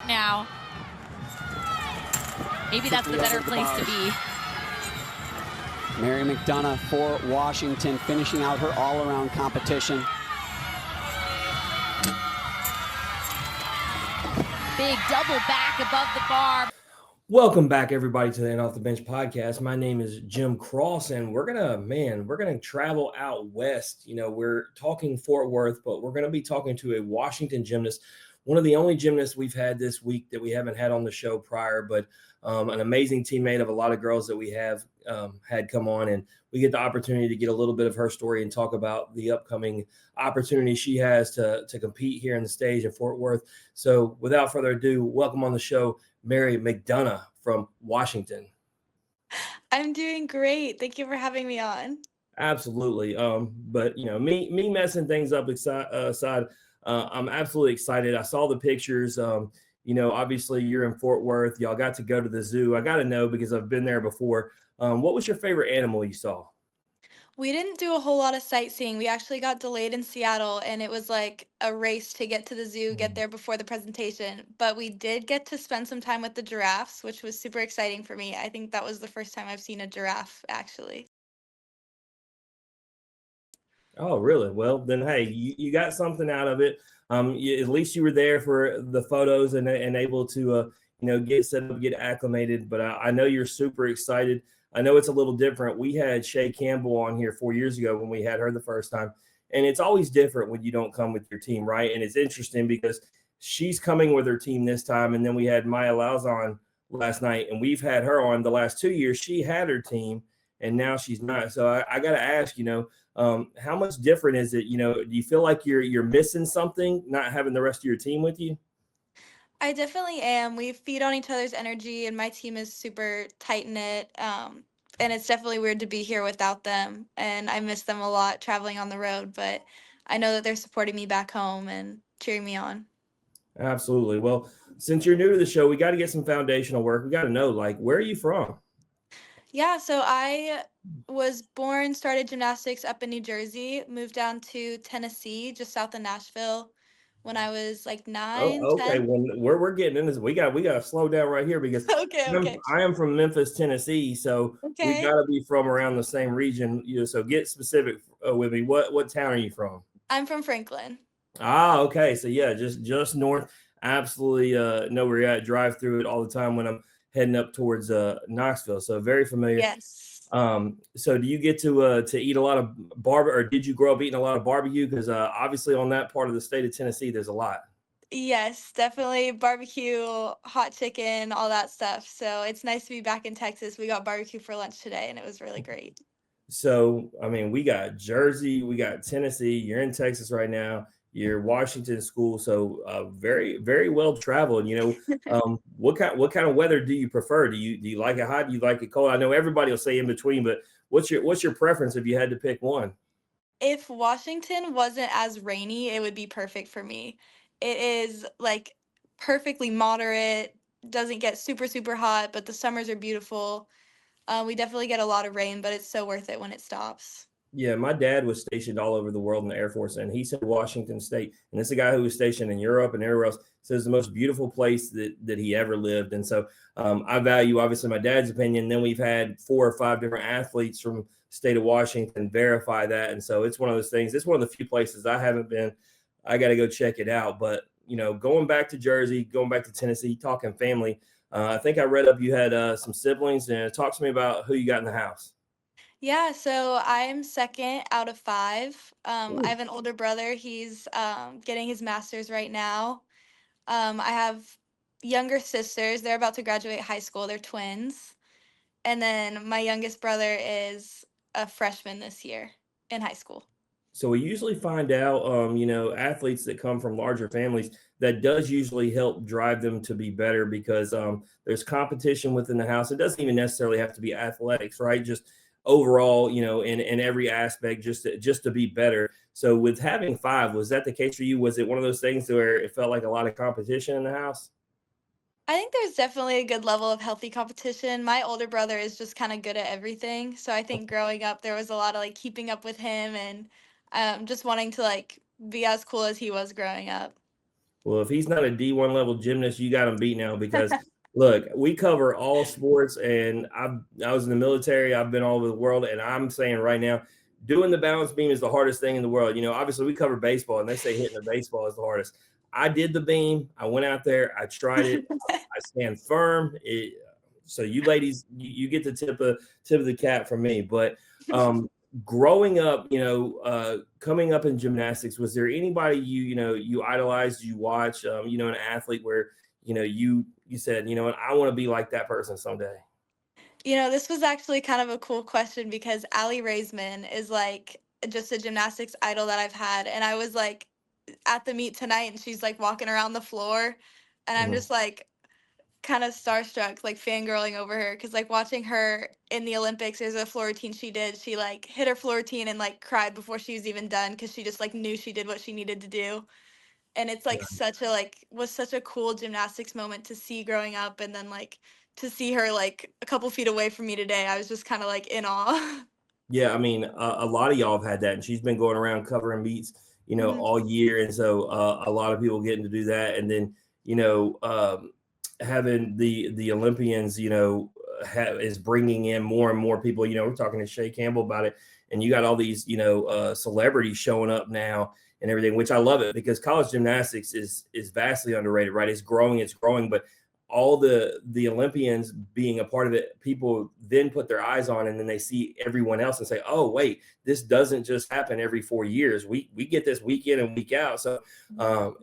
now. Maybe that's the better place to be. Mary Mcdonough for Washington, finishing out her all-around competition. Big double back above the bar. Welcome back, everybody, to the Off the Bench podcast. My name is Jim Cross, and we're gonna travel out west. We're talking Fort Worth, but we're gonna be talking to a Washington gymnast, one of the only gymnasts we've had this week that we haven't had on the show prior, but an amazing teammate of a lot of girls that we have had come on, and we get the opportunity to get a little bit of her story and talk about the upcoming opportunity she has to compete here in the stage in Fort Worth. So without further ado, welcome on the show, Mary Mcdonough from Washington. I'm doing great. Thank you for having me on. Absolutely. But me messing things up aside, I'm absolutely excited. I saw the pictures. Obviously you're in Fort Worth. Y'all got to go to the zoo. I got to know, because I've been there before. What was your favorite animal you saw? We didn't do a whole lot of sightseeing. We actually got delayed in Seattle, and it was like a race to get to the zoo, get there before the presentation. But we did get to spend some time with the giraffes, which was super exciting for me. I think that was the first time I've seen a giraffe, actually. Oh, really? Well, then, hey, you got something out of it. At least you were there for the photos and able to, get set up, get acclimated. But I know you're super excited. I know it's a little different. We had Shay Campbell on here 4 years ago when we had her the first time. And it's always different when you don't come with your team, right? And it's interesting because she's coming with her team this time. And then we had Maya Lauz on last night, and we've had her on the last 2 years. She had her team, and now she's not. So I got to ask, how much different is it? Do you feel like you're missing something, not having the rest of your team with you? I definitely am. We feed on each other's energy, and my team is super tight-knit. And it's definitely weird to be here without them. And I miss them a lot traveling on the road, but I know that they're supporting me back home and cheering me on. Absolutely. Well, since you're new to the show, we got to get some foundational work. We got to know, where are you from? Yeah, so I was born, started gymnastics up in New Jersey, moved down to Tennessee, just south of Nashville, when I was like 9, Oh, okay. 10. Well, we're getting into this. We got to slow down right here, because Okay. I am from Memphis, Tennessee, so we Okay. got to be from around the same region. So get specific with me. What town are you from? I'm from Franklin. Ah, okay. So yeah, just north. Absolutely know where you're at. Drive through it all the time when I'm heading up towards Knoxville. So very familiar. Yes. So do you get to eat a lot of or did you grow up eating a lot of barbecue? Because obviously on that part of the state of Tennessee, there's a lot. Yes, definitely barbecue, hot chicken, all that stuff. So it's nice to be back in Texas. We got barbecue for lunch today, and it was really great. So, I mean, we got Jersey, we got Tennessee. You're in Texas right now. You're Washington school, so very, very well traveled. What kind of weather do you prefer? Do you like it hot? Do you like it cold? I know everybody will say in between, but what's your preference if you had to pick one? If Washington wasn't as rainy, it would be perfect for me. It is like perfectly moderate, doesn't get super, super hot, but the summers are beautiful. We definitely get a lot of rain, but it's so worth it when it stops. Yeah, my dad was stationed all over the world in the Air Force, and he said Washington State, and it's a guy who was stationed in Europe and everywhere else, says the most beautiful place that he ever lived. And so I value, obviously, my dad's opinion. Then we've had 4 or 5 different athletes from the state of Washington verify that. And so it's one of those things. It's one of the few places I haven't been. I got to go check it out. But, going back to Jersey, going back to Tennessee, talking family, I think I read up you had some siblings. And talk to me about who you got in the house. Yeah, so I'm second out of 5. I Ooh. have an older brother. He's getting his master's right now. I have younger sisters. They're about to graduate high school. They're twins. And then my youngest brother is a freshman this year in high school. So we usually find out, athletes that come from larger families, that does usually help drive them to be better, because there's competition within the house. It doesn't even necessarily have to be athletics, right? Just overall, in every aspect, just to be better. So with having 5, was that the case for you? Was it one of those things where it felt like a lot of competition in the house? I think there's definitely a good level of healthy competition. My older brother is just kind of good at everything. So I think growing up, there was a lot of like keeping up with him and just wanting to like be as cool as he was growing up. Well, if he's not a D1 level gymnast, you got him beat now because look, we cover all sports and I was in the military, I've been all over the world, and I'm saying right now, doing the balance beam is the hardest thing in the world. Obviously we cover baseball and they say hitting the baseball is the hardest. I did the beam, I went out there, I tried it, I stand firm. So you ladies, you get the tip of the cap from me. But growing up, coming up in gymnastics, was there anybody you idolized, you watch, an athlete where you said, what, I want to be like that person someday? This was actually kind of a cool question because Allie Raisman is like just a gymnastics idol that I've had. And I was like at the meet tonight and she's like walking around the floor. And I'm Mhm. just like kind of starstruck, like fangirling over her. Cause like watching her in the Olympics, there's a floor routine she did. She like hit her floor routine and like cried before she was even done because she just like knew she did what she needed to do. And it's like was such a cool gymnastics moment to see growing up, and then like to see her like a couple feet away from me today. I was just kind of like in awe. Yeah, I mean, a lot of y'all have had that, and she's been going around covering meets, Mhm. all year, and so a lot of people getting to do that, and then having the Olympians, is bringing in more and more people. We're talking to Shay Campbell about it, and you got all these, celebrities showing up now and everything, which I love it because college gymnastics is vastly underrated, right? It's growing, but all the Olympians being a part of it, people then put their eyes on, and then they see everyone else and say, "Oh, wait, this doesn't just happen every 4 years. We get this week in and week out." So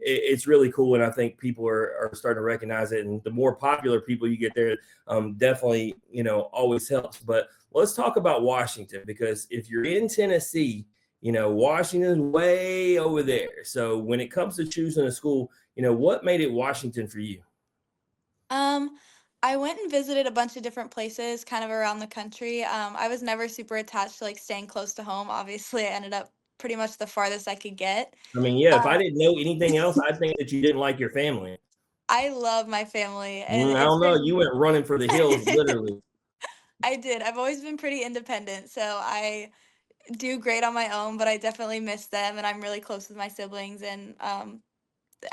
it's really cool, and I think people are starting to recognize it. And the more popular people you get there, definitely always helps. But let's talk about Washington, because if you're in Tennessee, Washington's way over there. So when it comes to choosing a school, what made it Washington for you? Um, I went and visited a bunch of different places kind of around the country. I was never super attached to like staying close to home. Obviously, I ended up pretty much the farthest I could get. I mean, yeah, if I Uh, didn't know anything else, I'd think that you didn't like your family. I love my family, and I it's don't know. been You went running for the hills, literally. I did. I've always been pretty independent, so I do great on my own, but I definitely miss them, and I'm really close with my siblings. And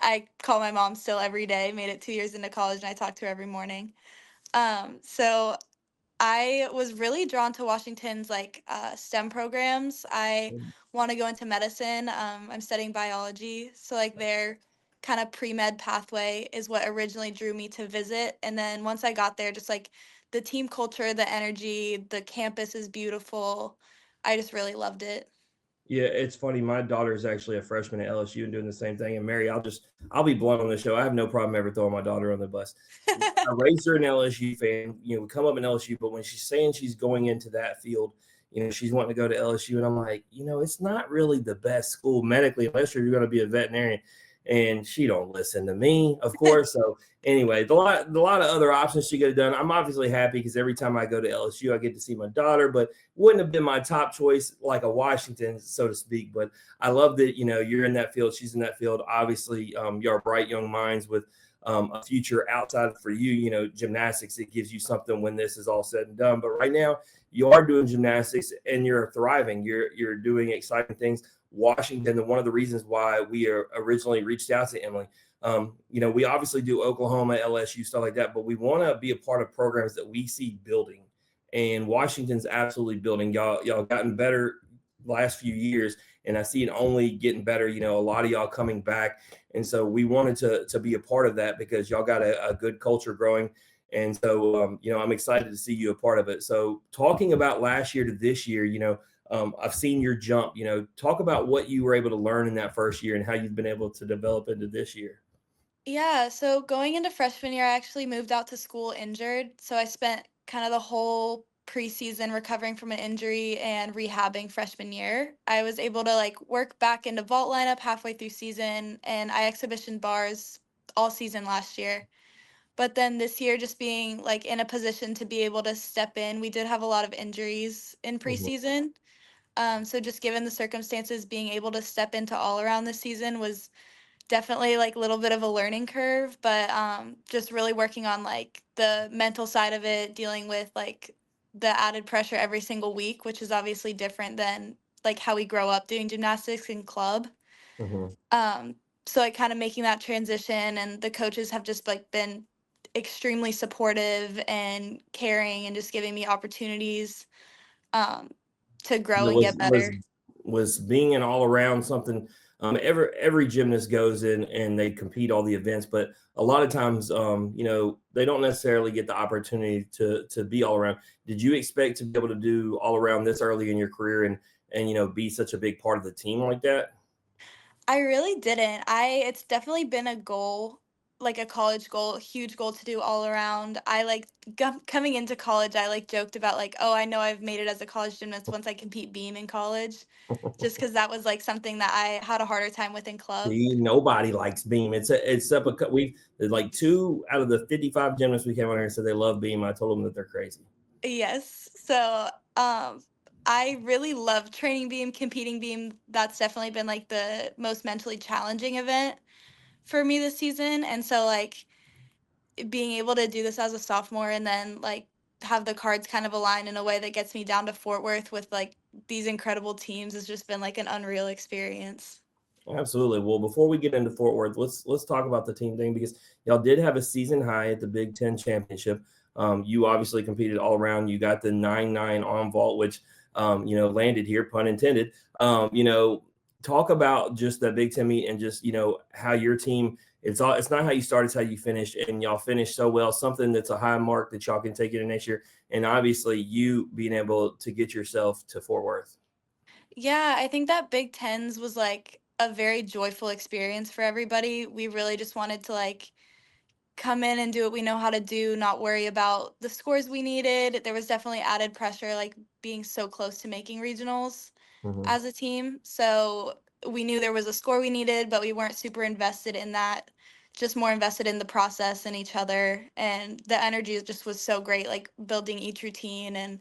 I call my mom still every day. Made it 2 years into college, and I talk to her every morning. So I was really drawn to Washington's like STEM programs. I want to go into medicine. I'm studying biology, so like their kind of pre-med pathway is what originally drew me to visit. And then once I got there, just like the team culture, the energy, the campus is beautiful. I just really loved it. Yeah, it's funny. My daughter is actually a freshman at LSU and doing the same thing. And Mary, I'll be blunt on the show. I have no problem ever throwing my daughter on the bus. I raised her an LSU fan. We come up in LSU, but when she's saying she's going into that field, she's wanting to go to LSU, and I'm like, it's not really the best school medically unless you're going to be a veterinarian. And she don't listen to me, of course. So anyway, a lot of other options she could have done. I'm obviously happy because every time I go to LSU, I get to see my daughter, but wouldn't have been my top choice like a Washington, so to speak. But I love that, you're in that field. She's in that field. Obviously, you're bright young minds with a future outside for you, gymnastics. It gives you something when this is all said and done. But right now you are doing gymnastics and you're thriving. You're doing exciting things. Washington, and one of the reasons why we originally reached out to Emily, we obviously do Oklahoma, LSU, stuff like that, but we want to be a part of programs that we see building. And Washington's absolutely building. Y'all gotten better last few years, and I see it only getting better. A lot of y'all coming back, and so we wanted to be a part of that because y'all got a good culture growing. And so, I'm excited to see you a part of it. So talking about last year to this year, I've seen your jump. Talk about what you were able to learn in that first year and how you've been able to develop into this year. Yeah, so going into freshman year, I actually moved out to school injured. So I spent kind of the whole preseason recovering from an injury and rehabbing freshman year. I was able to like work back into vault lineup halfway through season, and I exhibition bars all season last year. But then this year, just being like in a position to be able to step in, we did have a lot of injuries in Mhm. preseason. So just given the circumstances, being able to step into all around this season was definitely like a little bit of a learning curve, but just really working on like the mental side of it, dealing with like the added pressure every single week, which is obviously different than like how we grow up doing gymnastics in club. Mhm. Um, so like kind of making that transition, and the coaches have just like been extremely supportive and caring and just giving me opportunities um, to grow Now, and get was better. was being an all around something? Every gymnast goes in and they compete all the events, but a lot of times, they don't necessarily get the opportunity to be all around. Did you expect to be able to do all around this early in your career and be such a big part of the team like that? I really didn't. It's definitely been a goal, like a college goal, a huge goal to do all around. I like coming into college, I like joked about like, oh, I know I've made it as a college gymnast once I compete beam in college, just because that was like something that I had a harder time with in club. See, nobody likes beam. It's up a we like 2 out of the 55 gymnasts we came on here and said they love beam. I told them that they're crazy. Yes. So, I really love training beam, competing beam. That's definitely been like the most mentally challenging event for me this season. And so like being able to do this as a sophomore and then like have the cards kind of align in a way that gets me down to Fort Worth with like these incredible teams has just been like an unreal experience. Absolutely. Well, before we get into Fort Worth, let's talk about the team thing because y'all did have a season high at the Big Ten championship. You obviously competed all around. You got the 9-9 on vault, which landed here, pun intended. Talk about just that Big Ten meet and just how your team. It's not how you start, it's how you finish, and y'all finished so well. Something that's a high mark that y'all can take into next year, and obviously you being able to get yourself to Fort Worth. Yeah, I think that Big Tens was like a very joyful experience for everybody. We really just wanted to like come in and do what we know how to do, not worry about the scores we needed. There was definitely added pressure, like being so close to making regionals Mhm. as a team. So we knew there was a score we needed, but we weren't super invested in that. Just more invested in the process and each other. And the energy just was so great, like building each routine and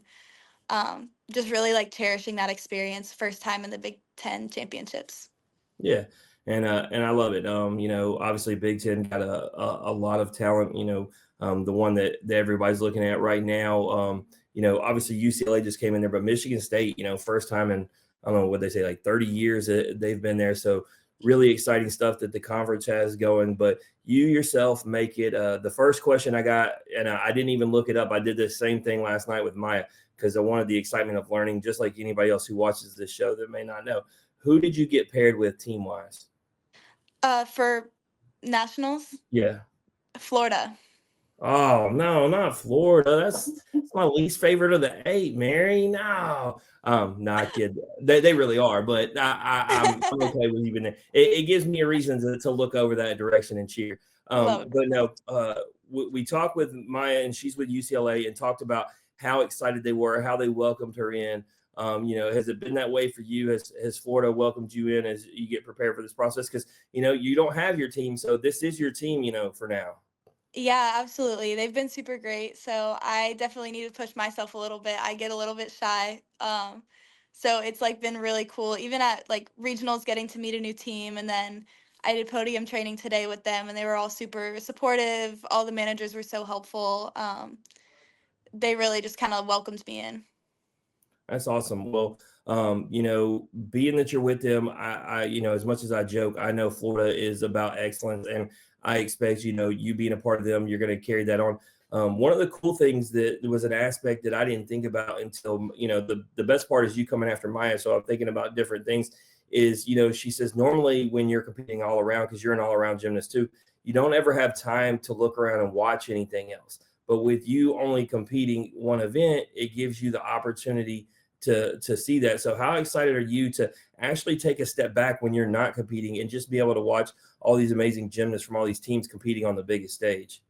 just really like cherishing that experience. First time in the Big Ten championships. Yeah, and I love it. Obviously Big Ten got a lot of talent. The one that everybody's looking at right now. Obviously UCLA just came in there, but Michigan State, first time in I don't know what they say, like 30 years they've been there. So really exciting stuff that the conference has going. But you yourself make it. The first question I got, and I didn't even look it up. I did the same thing last night with Maya because I wanted the excitement of learning, just like anybody else who watches this show that may not know. Who did you get paired with team wise? For nationals, Yeah. Florida. Oh no, not Florida. That's my least favorite of the 8, Mary. No. Not kid. They really are, but I'm okay with even there. It gives me a reason to look over that direction and cheer. Love it. But no, we talked with Maya and she's with UCLA and talked about how excited they were, how they welcomed her in. Has it been that way for you? Has Florida welcomed you in as you get prepared for this process? Because you don't have your team, so this is your team, for now. Yeah, absolutely. They've been super great. So I definitely need to push myself a little bit. I get a little bit shy. So it's like been really cool. Even at like regionals, getting to meet a new team, and then I did podium training today with them, and they were all super supportive. All the managers were so helpful. They really just kind of welcomed me in. That's awesome. Well, being that you're with them, as much as I joke, I know Florida is about excellence, and I expect, you being a part of them, you're going to carry that on. One of the cool things that was an aspect that I didn't think about until, the best part is you coming after Maya. So I'm thinking about different things is, she says, normally when you're competing all around, because you're an all around gymnast too, you don't ever have time to look around and watch anything else. But with you only competing one event, it gives you the opportunity to see that. So how excited are you to actually take a step back when you're not competing and just be able to watch all these amazing gymnasts from all these teams competing on the biggest stage?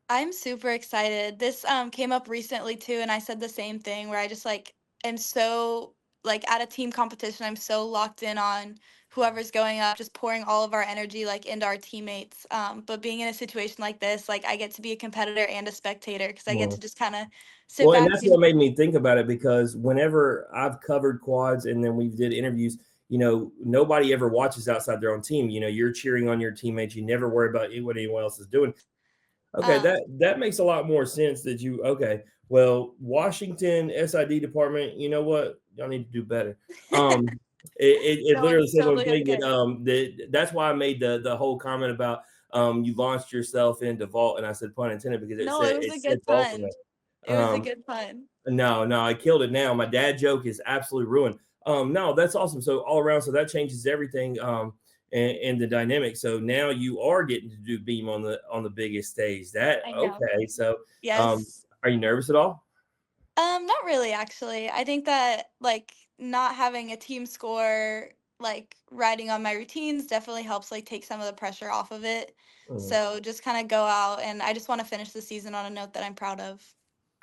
I'm super excited. This came up recently too, and I said the same thing where I just like am so like at a team competition, I'm so locked in on whoever's going up, just pouring all of our energy like into our teammates. But being in a situation like this, like I get to be a competitor and a spectator because I get to just kind of sit Well, and back. that's what made me think about it because whenever I've covered quads and then we did interviews, nobody ever watches outside their own team. You're cheering on your teammates. You never worry about what anyone else is doing. Okay, Um, that makes a lot more sense that well, Washington SID department, you know what? Y'all need to do better. It No, literally it's says on the totally thing okay. that's why I made the whole comment about you launched yourself into vault, and I said pun intended because No, it was it a said good vault in pun. there. It was a good pun. No, I killed it now. My dad joke is absolutely ruined. No, that's awesome. So all around, so that changes everything and the dynamic. So now you are getting to do beam on the biggest stage. That I know. okay. So Yes. are you nervous at all? Not really actually. I think that like not having a team score like riding on my routines definitely helps like take some of the pressure off of it. Mhm. So just kind of go out and I just want to finish the season on a note that I'm proud of.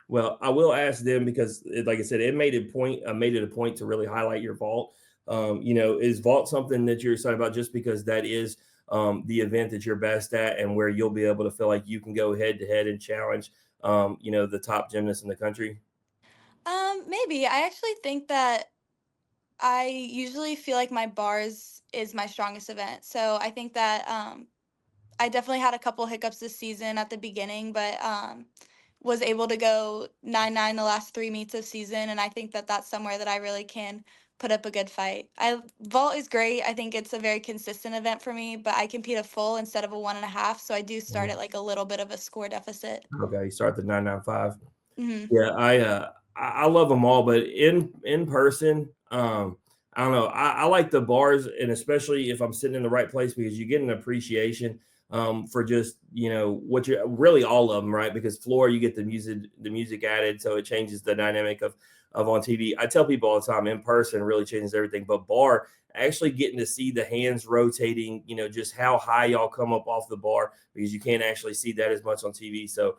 Well, I will ask them because, like I said, it made a point. Made it a point to really highlight your vault. Is vault something that you're excited about just because that is the event that you're best at and where you'll be able to feel like you can go head to head and challenge, the top gymnasts in the country? Maybe. I actually think that I usually feel like my bars is my strongest event. So I think that I definitely had a couple hiccups this season at the beginning, but was able to go 9-9 the last 3 meets of season, and I think that that's somewhere that I really can put up a good fight. I vault is great. I think it's a very consistent event for me, but I compete a full instead of a 1.5, so I do start Mhm. at like a little bit of a score deficit. Okay, you start the 995. Hmm. Yeah, I love them all, but in person, I don't know. I like the bars, and especially if I'm sitting in the right place because you get an appreciation for just what you really all of them, right? Because floor you get the music added, so it changes the dynamic of on TV. I tell people all the time, in person really changes everything, but bar actually getting to see the hands rotating, just how high y'all come up off the bar because you can't actually see that as much on TV. So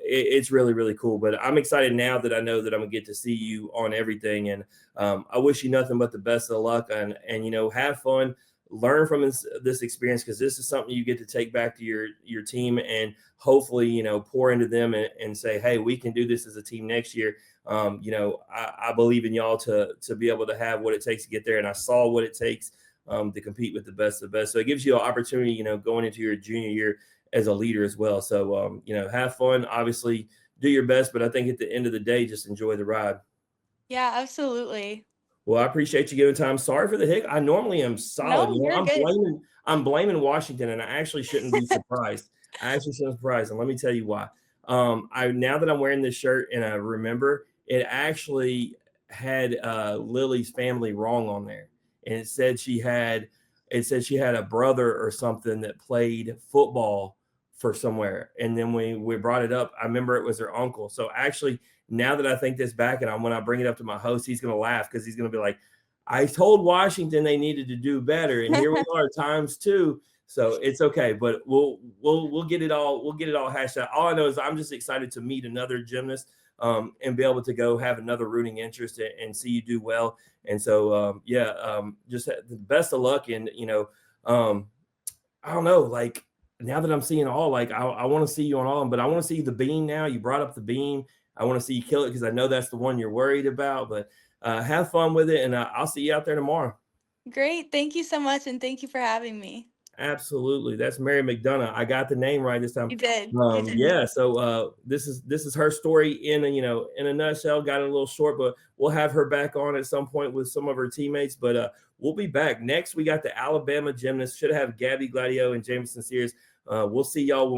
it's really really cool. But I'm excited now that I know that I'm gonna get to see you on everything, and I wish you nothing but the best of luck, and have fun, learn from this experience because this is something you get to take back to your team and hopefully pour into them and say, hey, we can do this as a team next year. I believe in y'all to be able to have what it takes to get there, and I saw what it takes to compete with the best of the best. So it gives you an opportunity, going into your junior year as a leader as well. So have fun. Obviously, do your best, but I think at the end of the day, just enjoy the ride. Yeah, absolutely. Well, I appreciate you giving time. Sorry for the hic. I normally am solid. No, you're good. I'm blaming Washington, and I actually shouldn't be surprised. I actually shouldn't be surprised, and let me tell you why. I now that I'm wearing this shirt and I remember it actually had Lily's family wrong on there, and it said she had a brother or something that played football for somewhere, and then we brought it up. I remember it was her uncle. So actually, now that I think this back, and when I bring it up to my host, he's going to laugh because he's going to be like, I told Washington they needed to do better, and here we are times two. So it's okay, but we'll get it all hashed out. All I know is I'm just excited to meet another gymnast and be able to go have another rooting interest and see you do well. And so just the best of luck. And um, I don't know, like now that I'm seeing all, like I want to see you on all of them, but I want to see the beam now. You brought up the beam. I want to see you kill it because I know that's the one you're worried about. But have fun with it, and I'll see you out there tomorrow. Great. Thank you so much, and thank you for having me. Absolutely, that's Mary Mcdonough. I got the name right this time. You did. You did. Yeah. So this is her story in a nutshell. Got it a little short, but we'll have her back on at some point with some of her teammates. But we'll be back next. We got the Alabama gymnasts. Should have Gabby Gladio and Jameson Sears. We'll see y'all when